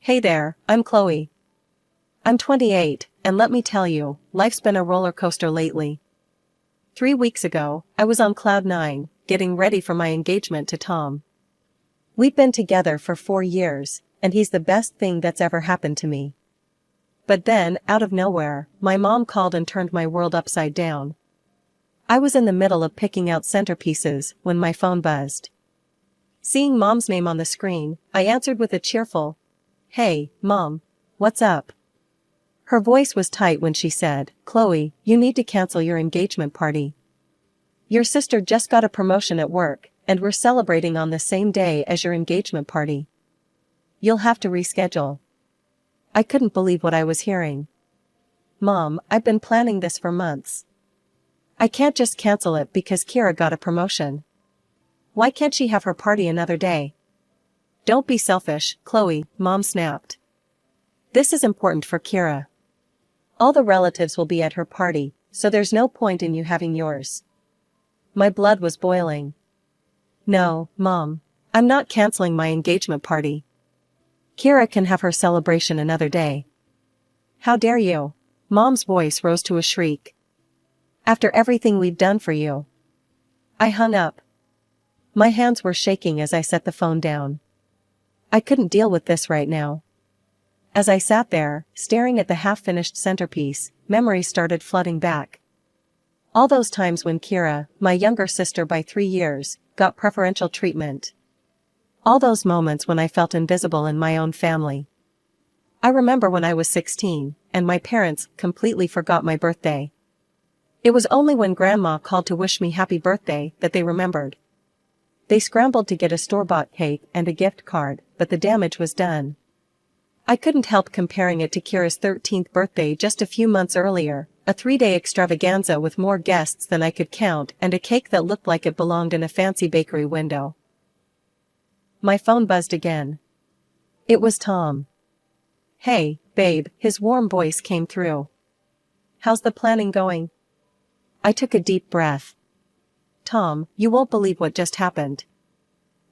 Hey there, I'm Chloe. I'm 28, and let me tell you, life's been a roller coaster lately. 3 weeks ago, I was on cloud nine, getting ready for my engagement to Tom. We've been together for 4 years, and he's the best thing that's ever happened to me. But then, out of nowhere, my mom called and turned my world upside down. I was in the middle of picking out centerpieces when my phone buzzed. Seeing Mom's name on the screen, I answered with a cheerful, "Hey, Mom, what's up?" Her voice was tight when she said, "Chloe, you need to cancel your engagement party. Your sister just got a promotion at work, and we're celebrating on the same day as your engagement party. You'll have to reschedule." I couldn't believe what I was hearing. "Mom, I've been planning this for months. I can't just cancel it because Kira got a promotion. Why can't she have her party another day?" "Don't be selfish, Chloe," Mom snapped. "This is important for Kira. All the relatives will be at her party, so there's no point in you having yours." My blood was boiling. "No, Mom. I'm not canceling my engagement party. Kira can have her celebration another day." "How dare you?" Mom's voice rose to a shriek. "After everything we've done for you." I hung up. My hands were shaking as I set the phone down. I couldn't deal with this right now. As I sat there, staring at the half-finished centerpiece, memories started flooding back. All those times when Kira, my younger sister by 3 years, got preferential treatment. All those moments when I felt invisible in my own family. I remember when I was 16, and my parents completely forgot my birthday. It was only when Grandma called to wish me happy birthday that they remembered. They scrambled to get a store-bought cake and a gift card, but the damage was done. I couldn't help comparing it to Kira's 13th birthday just a few months earlier, a 3-day extravaganza with more guests than I could count and a cake that looked like it belonged in a fancy bakery window. My phone buzzed again. It was Tom. "Hey, babe," his warm voice came through. "How's the planning going?" I took a deep breath. "Tom, you won't believe what just happened."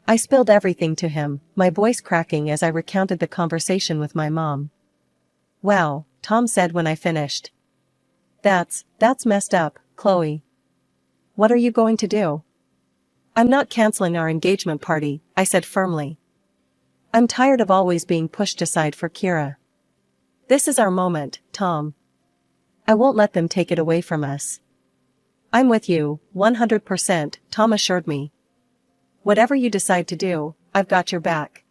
I spilled everything to him, my voice cracking as I recounted the conversation with my mom. "Wow," Tom said when I finished. That's messed up, Chloe. What are you going to do?" "I'm not canceling our engagement party," I said firmly. "I'm tired of always being pushed aside for Kira. This is our moment, Tom. I won't let them take it away from us." "I'm with you, 100%, Tom assured me. "Whatever you decide to do, I've got your back."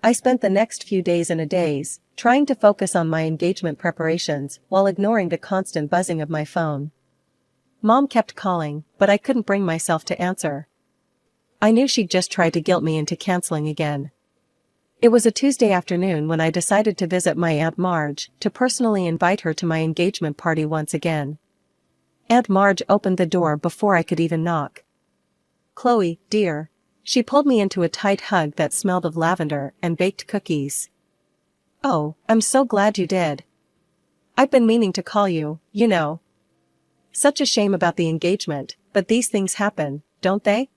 I spent the next few days in a daze, trying to focus on my engagement preparations while ignoring the constant buzzing of my phone. Mom kept calling, but I couldn't bring myself to answer. I knew she'd just tried to guilt me into canceling again. It was a Tuesday afternoon when I decided to visit my Aunt Marge to personally invite her to my engagement party once again. Aunt Marge opened the door before I could even knock. "Chloe, dear." She pulled me into a tight hug that smelled of lavender and baked cookies. "Oh, I'm so glad you did. I've been meaning to call you, you know. Such a shame about the engagement, but these things happen, don't they?"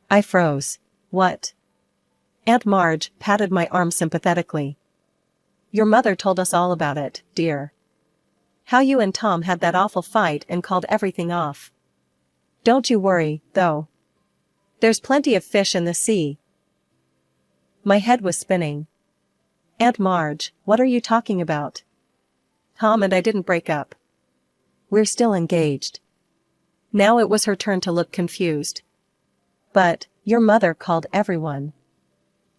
I froze. "What?" Aunt Marge patted my arm sympathetically. "Your mother told us all about it, dear. How you and Tom had that awful fight and called everything off. Don't you worry, though. There's plenty of fish in the sea." My head was spinning. "Aunt Marge, what are you talking about? Tom and I didn't break up. We're still engaged." Now it was her turn to look confused. "But, your mother called everyone.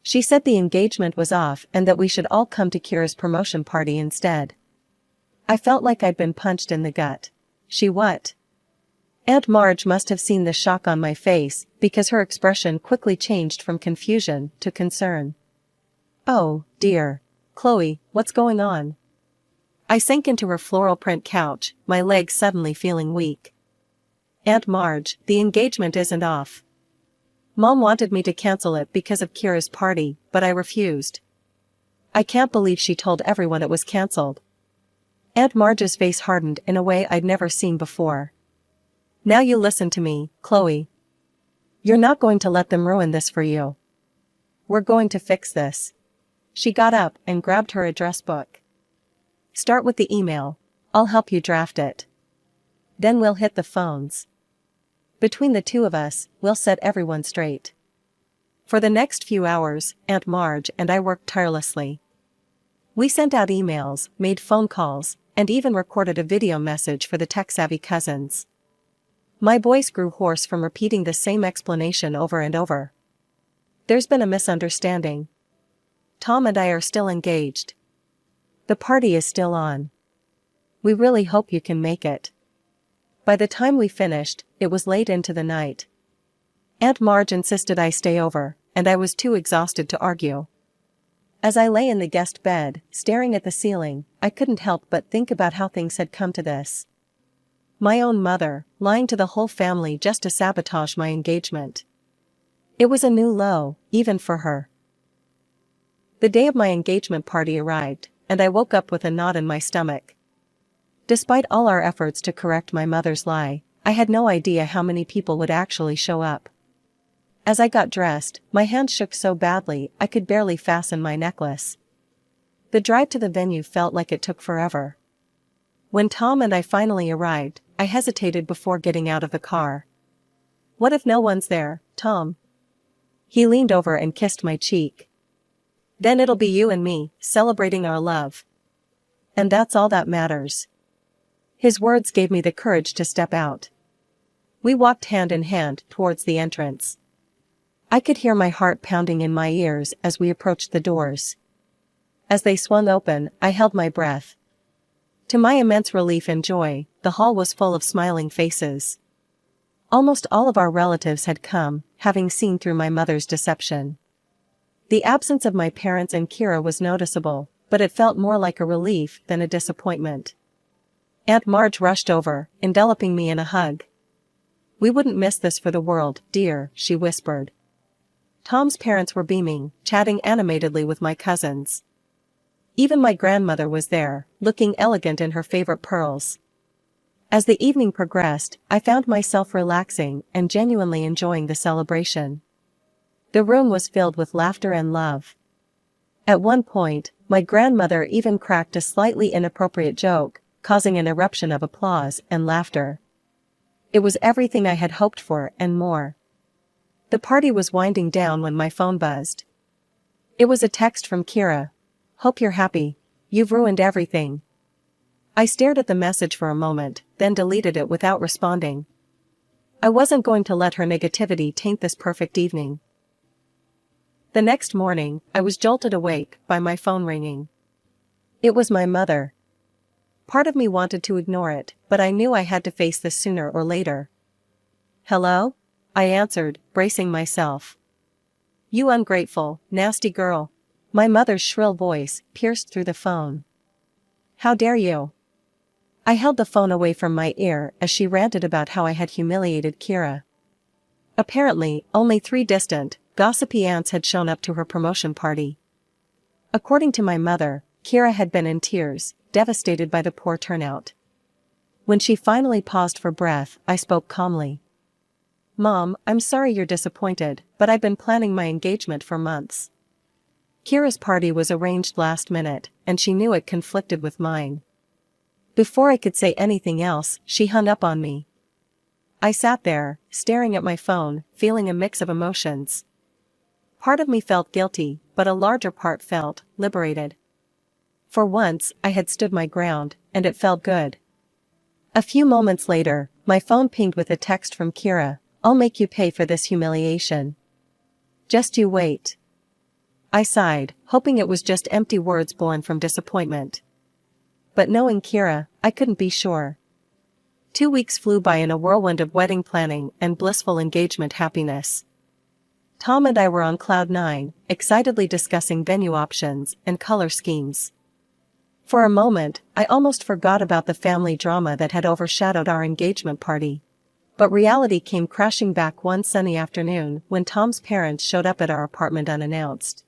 She said the engagement was off and that we should all come to Kira's promotion party instead." I felt like I'd been punched in the gut. "She what?" Aunt Marge must have seen the shock on my face, because her expression quickly changed from confusion to concern. "Oh, dear. Chloe, what's going on?" I sank into her floral print couch, my legs suddenly feeling weak. "Aunt Marge, the engagement isn't off. Mom wanted me to cancel it because of Kira's party, but I refused. I can't believe she told everyone it was canceled." Aunt Marge's face hardened in a way I'd never seen before. "Now you listen to me, Chloe. You're not going to let them ruin this for you. We're going to fix this. She got up and grabbed her address book. "Start with the email. I'll help you draft it. Then we'll hit the phones. Between the two of us, we'll set everyone straight." For the next few hours, Aunt Marge and I worked tirelessly. We sent out emails, made phone calls, and even recorded a video message for the tech-savvy cousins. My voice grew hoarse from repeating the same explanation over and over. "There's been a misunderstanding. Tom and I are still engaged. The party is still on. We really hope you can make it." By the time we finished, it was late into the night. Aunt Marge insisted I stay over, and I was too exhausted to argue. As I lay in the guest bed, staring at the ceiling, I couldn't help but think about how things had come to this. My own mother, lying to the whole family just to sabotage my engagement. It was a new low, even for her. The day of my engagement party arrived, and I woke up with a knot in my stomach. Despite all our efforts to correct my mother's lie, I had no idea how many people would actually show up. As I got dressed, my hands shook so badly I could barely fasten my necklace. The drive to the venue felt like it took forever. When Tom and I finally arrived, I hesitated before getting out of the car. "What if no one's there, Tom?" He leaned over and kissed my cheek. "Then it'll be you and me, celebrating our love. And that's all that matters." His words gave me the courage to step out. We walked hand in hand towards the entrance. I could hear my heart pounding in my ears as we approached the doors. As they swung open, I held my breath. To my immense relief and joy, the hall was full of smiling faces. Almost all of our relatives had come, having seen through my mother's deception. The absence of my parents and Kira was noticeable, but it felt more like a relief than a disappointment. Aunt Marge rushed over, enveloping me in a hug. "We wouldn't miss this for the world, dear," she whispered. Tom's parents were beaming, chatting animatedly with my cousins. Even my grandmother was there, looking elegant in her favorite pearls. As the evening progressed, I found myself relaxing and genuinely enjoying the celebration. The room was filled with laughter and love. At one point, my grandmother even cracked a slightly inappropriate joke, causing an eruption of applause and laughter. It was everything I had hoped for and more. The party was winding down when my phone buzzed. It was a text from Kira. "Hope you're happy. You've ruined everything." I stared at the message for a moment, then deleted it without responding. I wasn't going to let her negativity taint this perfect evening. The next morning, I was jolted awake by my phone ringing. It was my mother. Part of me wanted to ignore it, but I knew I had to face this sooner or later. "Hello?" I answered, bracing myself. "You ungrateful, nasty girl." My mother's shrill voice pierced through the phone. "How dare you?" I held the phone away from my ear as she ranted about how I had humiliated Kira. Apparently, only 3 distant, gossipy aunts had shown up to her promotion party. According to my mother, Kira had been in tears, devastated by the poor turnout. When she finally paused for breath, I spoke calmly. "Mom, I'm sorry you're disappointed, but I've been planning my engagement for months. Kira's party was arranged last minute, and she knew it conflicted with mine." Before I could say anything else, she hung up on me. I sat there, staring at my phone, feeling a mix of emotions. Part of me felt guilty, but a larger part felt liberated. For once, I had stood my ground, and it felt good. A few moments later, my phone pinged with a text from Kira. "I'll make you pay for this humiliation. Just you wait." I sighed, hoping it was just empty words born from disappointment. But knowing Kira, I couldn't be sure. 2 weeks flew by in a whirlwind of wedding planning and blissful engagement happiness. Tom and I were on cloud 9, excitedly discussing venue options and color schemes. For a moment, I almost forgot about the family drama that had overshadowed our engagement party. But reality came crashing back one sunny afternoon when Tom's parents showed up at our apartment unannounced.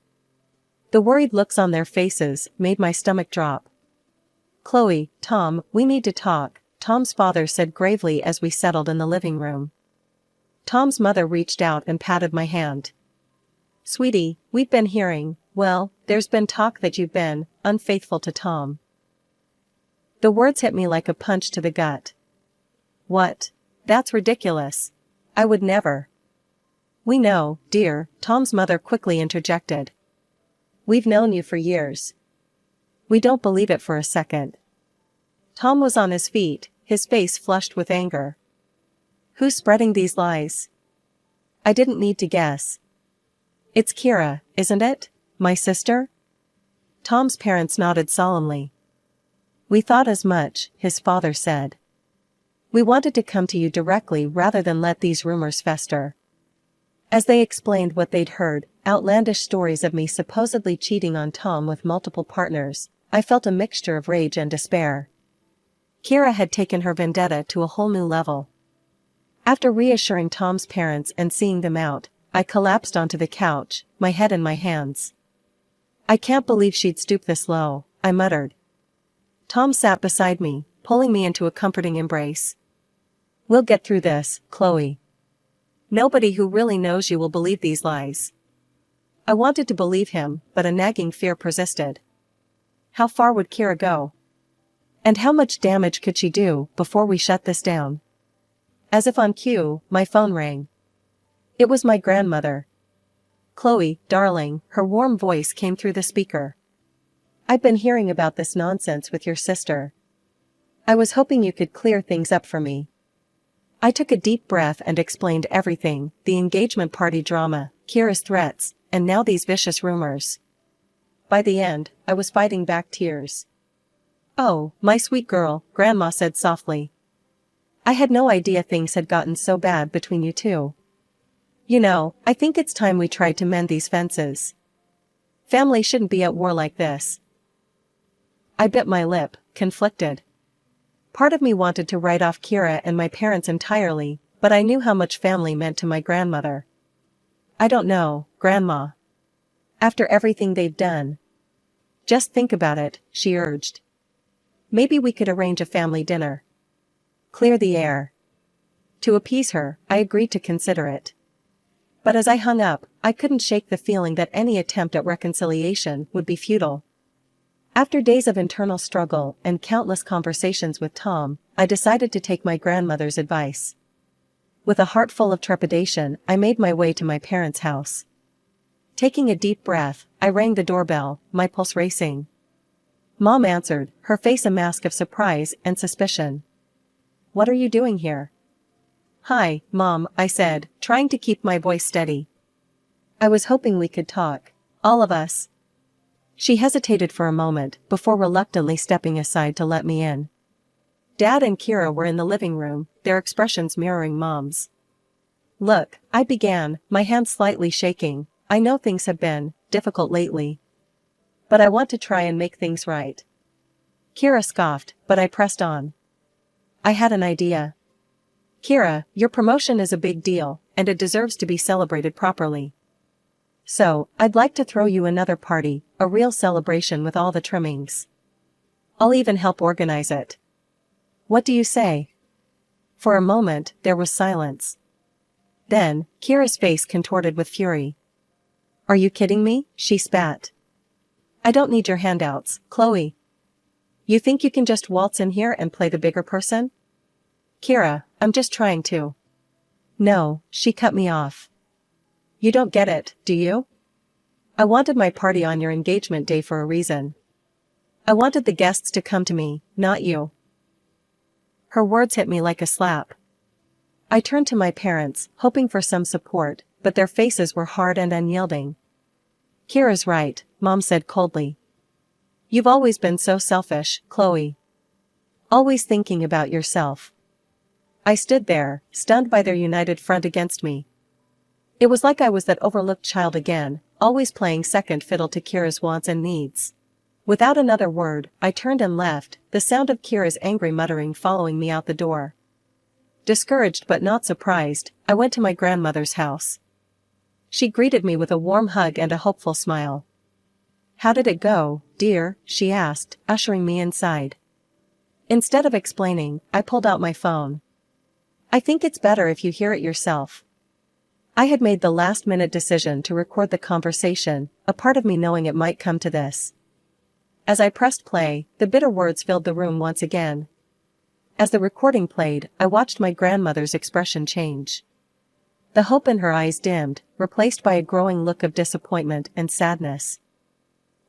The worried looks on their faces made my stomach drop. "Chloe, Tom, we need to talk," Tom's father said gravely as we settled in the living room. Tom's mother reached out and patted my hand. "Sweetie, we've been hearing Well, there's been talk that you've been unfaithful to Tom. The words hit me like a punch to the gut. What? That's ridiculous. I would never. We know, dear, Tom's mother quickly interjected. We've known you for years. We don't believe it for a second. Tom was on his feet, his face flushed with anger. Who's spreading these lies? I didn't need to guess. It's Kira, isn't it? My sister? Tom's parents nodded solemnly. We thought as much, his father said. We wanted to come to you directly rather than let these rumors fester. As they explained what they'd heard, outlandish stories of me supposedly cheating on Tom with multiple partners, I felt a mixture of rage and despair. Kira had taken her vendetta to a whole new level. After reassuring Tom's parents and seeing them out, I collapsed onto the couch, my head in my hands. I can't believe she'd stoop this low, I muttered. Tom sat beside me, pulling me into a comforting embrace. We'll get through this, Chloe. Nobody who really knows you will believe these lies. I wanted to believe him, but a nagging fear persisted. How far would Kira go? And how much damage could she do before we shut this down? As if on cue, my phone rang. It was my grandmother. Chloe, darling, her warm voice came through the speaker. I've been hearing about this nonsense with your sister. I was hoping you could clear things up for me. I took a deep breath and explained everything, the engagement party drama, Kira's threats, and now these vicious rumors. By the end, I was fighting back tears. Oh, my sweet girl, Grandma said softly. I had no idea things had gotten so bad between you two. You know, I think it's time we tried to mend these fences. Family shouldn't be at war like this. I bit my lip, conflicted. Part of me wanted to write off Kira and my parents entirely, but I knew how much family meant to my grandmother. I don't know, Grandma. After everything they've done. Just think about it, she urged. Maybe we could arrange a family dinner. Clear the air. To appease her, I agreed to consider it. But as I hung up, I couldn't shake the feeling that any attempt at reconciliation would be futile. After days of internal struggle and countless conversations with Tom, I decided to take my grandmother's advice. With a heart full of trepidation, I made my way to my parents' house. Taking a deep breath, I rang the doorbell, my pulse racing. Mom answered, her face a mask of surprise and suspicion. What are you doing here? Hi, Mom, I said, trying to keep my voice steady. I was hoping we could talk. All of us. She hesitated for a moment, before reluctantly stepping aside to let me in. Dad and Kira were in the living room, their expressions mirroring Mom's. Look, I began, my hands slightly shaking. I know things have been difficult lately. But I want to try and make things right. Kira scoffed, but I pressed on. I had an idea. Kira, your promotion is a big deal, and it deserves to be celebrated properly. So, I'd like to throw you another party, a real celebration with all the trimmings. I'll even help organize it. What do you say? For a moment, there was silence. Then, Kira's face contorted with fury. Are you kidding me? She spat. I don't need your handouts, Chloe. You think you can just waltz in here and play the bigger person? Kira, I'm just trying to. No, she cut me off. You don't get it, do you? I wanted my party on your engagement day for a reason. I wanted the guests to come to me, not you. Her words hit me like a slap. I turned to my parents, hoping for some support, but their faces were hard and unyielding. Kira's right, Mom said coldly. You've always been so selfish, Chloe. Always thinking about yourself. I stood there, stunned by their united front against me. It was like I was that overlooked child again, always playing second fiddle to Kira's wants and needs. Without another word, I turned and left, the sound of Kira's angry muttering following me out the door. Discouraged but not surprised, I went to my grandmother's house. She greeted me with a warm hug and a hopeful smile. How did it go, dear? She asked, ushering me inside. Instead of explaining, I pulled out my phone. I think it's better if you hear it yourself. I had made the last-minute decision to record the conversation, a part of me knowing it might come to this. As I pressed play, the bitter words filled the room once again. As the recording played, I watched my grandmother's expression change. The hope in her eyes dimmed, replaced by a growing look of disappointment and sadness.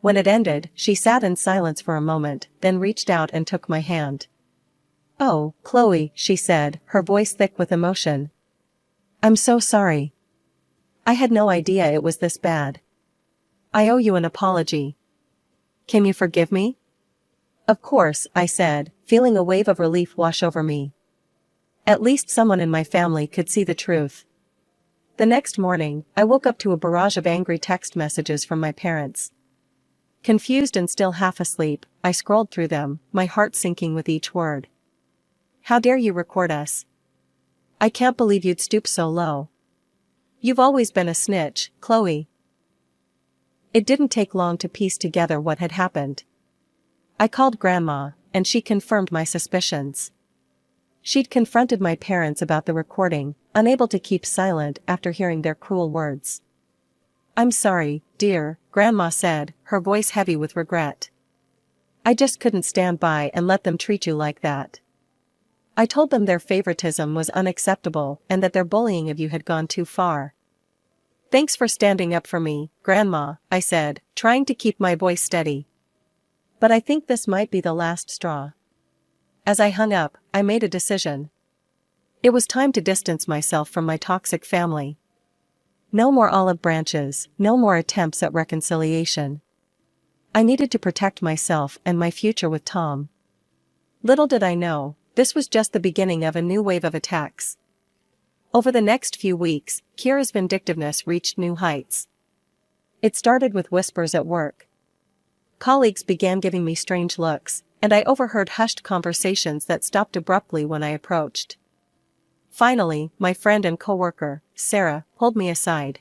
When it ended, she sat in silence for a moment, then reached out and took my hand. "Oh, Chloe," she said, her voice thick with emotion. "I'm so sorry. I had no idea it was this bad. I owe you an apology. Can you forgive me?" "Of course," I said, feeling a wave of relief wash over me. At least someone in my family could see the truth. The next morning, I woke up to a barrage of angry text messages from my parents. Confused and still half asleep, I scrolled through them, my heart sinking with each word. "How dare you record us? I can't believe you'd stoop so low. You've always been a snitch, Chloe." It didn't take long to piece together what had happened. I called Grandma, and she confirmed my suspicions. She'd confronted my parents about the recording, unable to keep silent after hearing their cruel words. "I'm sorry, dear," Grandma said, her voice heavy with regret. "I just couldn't stand by and let them treat you like that. I told them their favoritism was unacceptable and that their bullying of you had gone too far." "Thanks for standing up for me, Grandma," I said, trying to keep my voice steady. "But I think this might be the last straw." As I hung up, I made a decision. It was time to distance myself from my toxic family. No more olive branches, no more attempts at reconciliation. I needed to protect myself and my future with Tom. Little did I know, this was just the beginning of a new wave of attacks. Over the next few weeks, Kira's vindictiveness reached new heights. It started with whispers at work. Colleagues began giving me strange looks, and I overheard hushed conversations that stopped abruptly when I approached. Finally, my friend and coworker, Sarah, pulled me aside.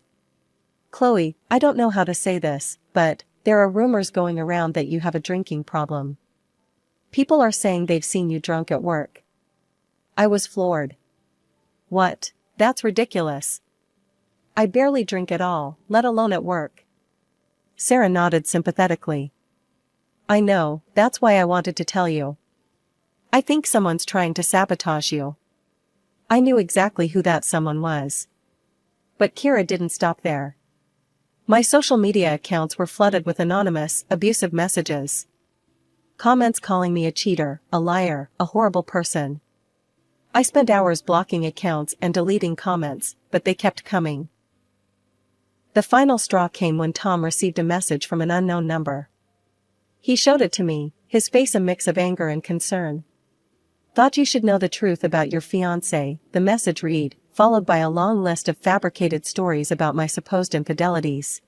"Chloe, I don't know how to say this, but there are rumors going around that you have a drinking problem. People are saying they've seen you drunk at work." I was floored. "What? That's ridiculous. I barely drink at all, let alone at work." Sarah nodded sympathetically. "I know, that's why I wanted to tell you. I think someone's trying to sabotage you." I knew exactly who that someone was. But Kira didn't stop there. My social media accounts were flooded with anonymous, abusive messages. Comments calling me a cheater, a liar, a horrible person. I spent hours blocking accounts and deleting comments, but they kept coming. The final straw came when Tom received a message from an unknown number. He showed it to me, his face a mix of anger and concern. "Thought you should know the truth about your fiancé," the message read, followed by a long list of fabricated stories about my supposed infidelities.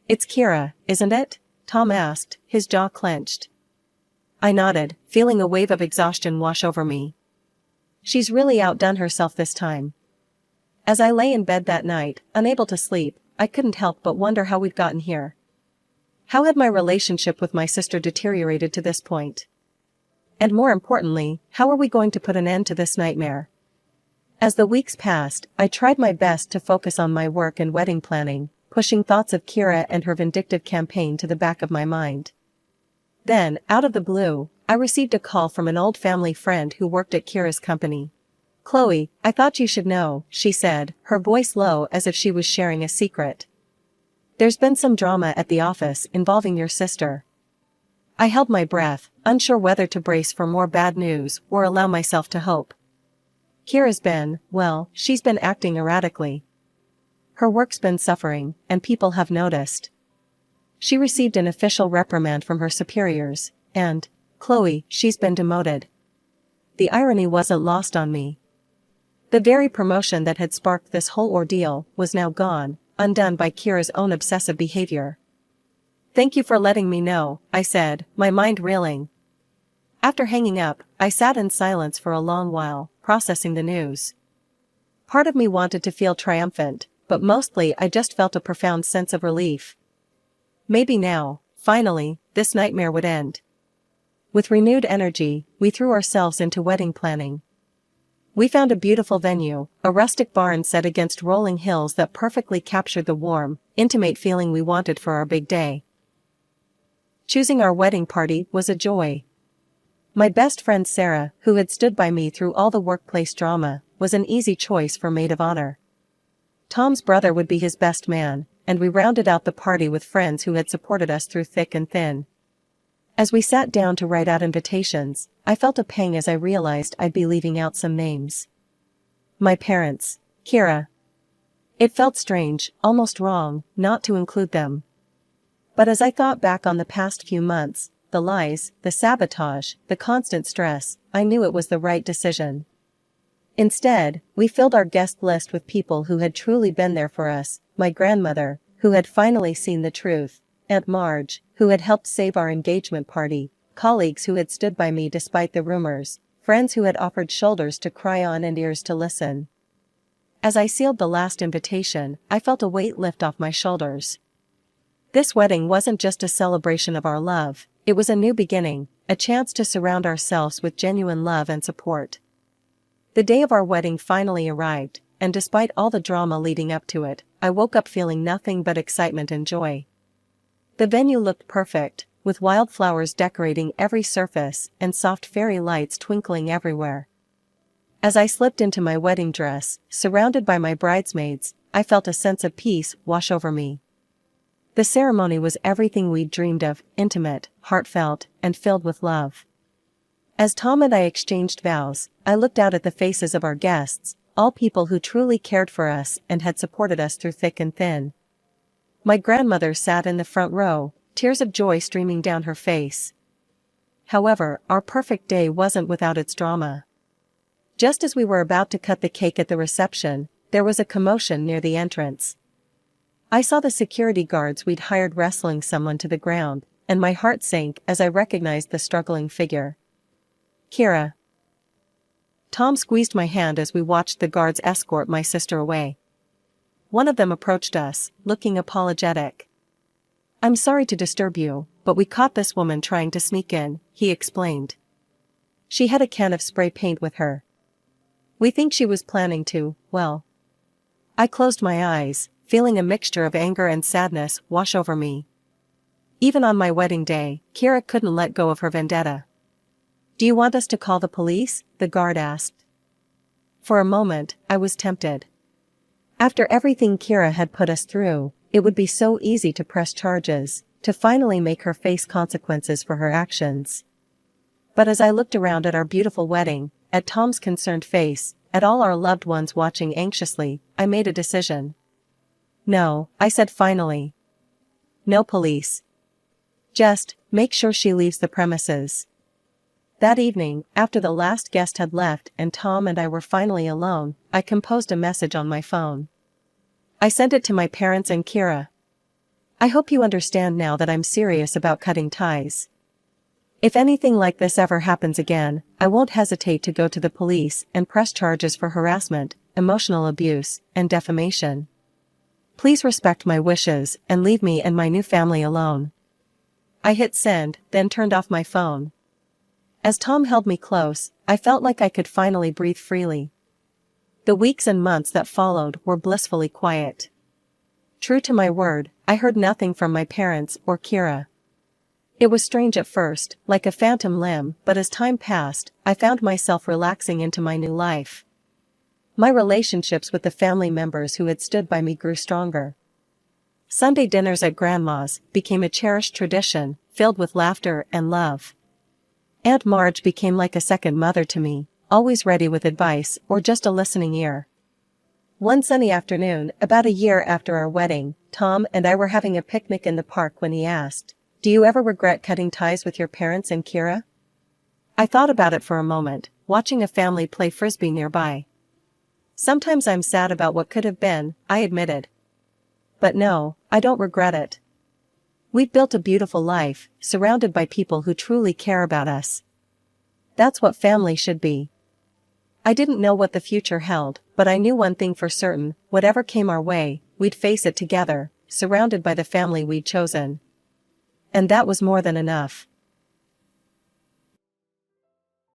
"It's Kira, isn't it?" Tom asked, his jaw clenched. I nodded, feeling a wave of exhaustion wash over me. She's really outdone herself this time. As I lay in bed that night, unable to sleep, I couldn't help but wonder how we'd gotten here. How had my relationship with my sister deteriorated to this point? And more importantly, how are we going to put an end to this nightmare? As the weeks passed, I tried my best to focus on my work and wedding planning, pushing thoughts of Kira and her vindictive campaign to the back of my mind. Then, out of the blue, I received a call from an old family friend who worked at Kira's company. "Chloe, I thought you should know," she said, her voice low as if she was sharing a secret. "There's been some drama at the office involving your sister." I held my breath, unsure whether to brace for more bad news or allow myself to hope. "Kira's been, well, she's been acting erratically. Her work's been suffering, and people have noticed. She received an official reprimand from her superiors, and, Chloe, she's been demoted." The irony wasn't lost on me. The very promotion that had sparked this whole ordeal was now gone, undone by Kira's own obsessive behavior. "Thank you for letting me know," I said, my mind reeling. After hanging up, I sat in silence for a long while, processing the news. Part of me wanted to feel triumphant, but mostly I just felt a profound sense of relief. Maybe now, finally, this nightmare would end. With renewed energy, we threw ourselves into wedding planning. We found a beautiful venue, a rustic barn set against rolling hills that perfectly captured the warm, intimate feeling we wanted for our big day. Choosing our wedding party was a joy. My best friend Sarah, who had stood by me through all the workplace drama, was an easy choice for maid of honor. Tom's brother would be his best man, and we rounded out the party with friends who had supported us through thick and thin. As we sat down to write out invitations, I felt a pang as I realized I'd be leaving out some names. My parents, Kira. It felt strange, almost wrong, not to include them. But as I thought back on the past few months, the lies, the sabotage, the constant stress, I knew it was the right decision. Instead, we filled our guest list with people who had truly been there for us: my grandmother, who had finally seen the truth; Aunt Marge, who had helped save our engagement party; colleagues who had stood by me despite the rumors; friends who had offered shoulders to cry on and ears to listen. As I sealed the last invitation, I felt a weight lift off my shoulders. This wedding wasn't just a celebration of our love, it was a new beginning, a chance to surround ourselves with genuine love and support. The day of our wedding finally arrived, and despite all the drama leading up to it, I woke up feeling nothing but excitement and joy. The venue looked perfect, with wildflowers decorating every surface and soft fairy lights twinkling everywhere. As I slipped into my wedding dress, surrounded by my bridesmaids, I felt a sense of peace wash over me. The ceremony was everything we'd dreamed of: intimate, heartfelt, and filled with love. As Tom and I exchanged vows, I looked out at the faces of our guests, all people who truly cared for us and had supported us through thick and thin. My grandmother sat in the front row, tears of joy streaming down her face. However, our perfect day wasn't without its drama. Just as we were about to cut the cake at the reception, there was a commotion near the entrance. I saw the security guards we'd hired wrestling someone to the ground, and my heart sank as I recognized the struggling figure. Kira. Tom squeezed my hand as we watched the guards escort my sister away. One of them approached us, looking apologetic. "I'm sorry to disturb you, but we caught this woman trying to sneak in," he explained. "She had a can of spray paint with her. We think she was planning to, well." I closed my eyes, feeling a mixture of anger and sadness wash over me. Even on my wedding day, Kira couldn't let go of her vendetta. "Do you want us to call the police?" the guard asked. For a moment, I was tempted. After everything Kira had put us through, it would be so easy to press charges, to finally make her face consequences for her actions. But as I looked around at our beautiful wedding, at Tom's concerned face, at all our loved ones watching anxiously, I made a decision. "No," I said finally. "No police. Just, make sure she leaves the premises." That evening, after the last guest had left and Tom and I were finally alone, I composed a message on my phone. I sent it to my parents and Kira. "I hope you understand now that I'm serious about cutting ties. If anything like this ever happens again, I won't hesitate to go to the police and press charges for harassment, emotional abuse, and defamation. Please respect my wishes and leave me and my new family alone." I hit send, then turned off my phone. As Tom held me close, I felt like I could finally breathe freely. The weeks and months that followed were blissfully quiet. True to my word, I heard nothing from my parents or Kira. It was strange at first, like a phantom limb, but as time passed, I found myself relaxing into my new life. My relationships with the family members who had stood by me grew stronger. Sunday dinners at Grandma's became a cherished tradition, filled with laughter and love. Aunt Marge became like a second mother to me, always ready with advice or just a listening ear. One sunny afternoon, about a year after our wedding, Tom and I were having a picnic in the park when he asked, "Do you ever regret cutting ties with your parents and Kira?" I thought about it for a moment, watching a family play frisbee nearby. "Sometimes I'm sad about what could have been," I admitted. "But no, I don't regret it. We've built a beautiful life, surrounded by people who truly care about us. That's what family should be." I didn't know what the future held, but I knew one thing for certain: whatever came our way, we'd face it together, surrounded by the family we'd chosen. And that was more than enough.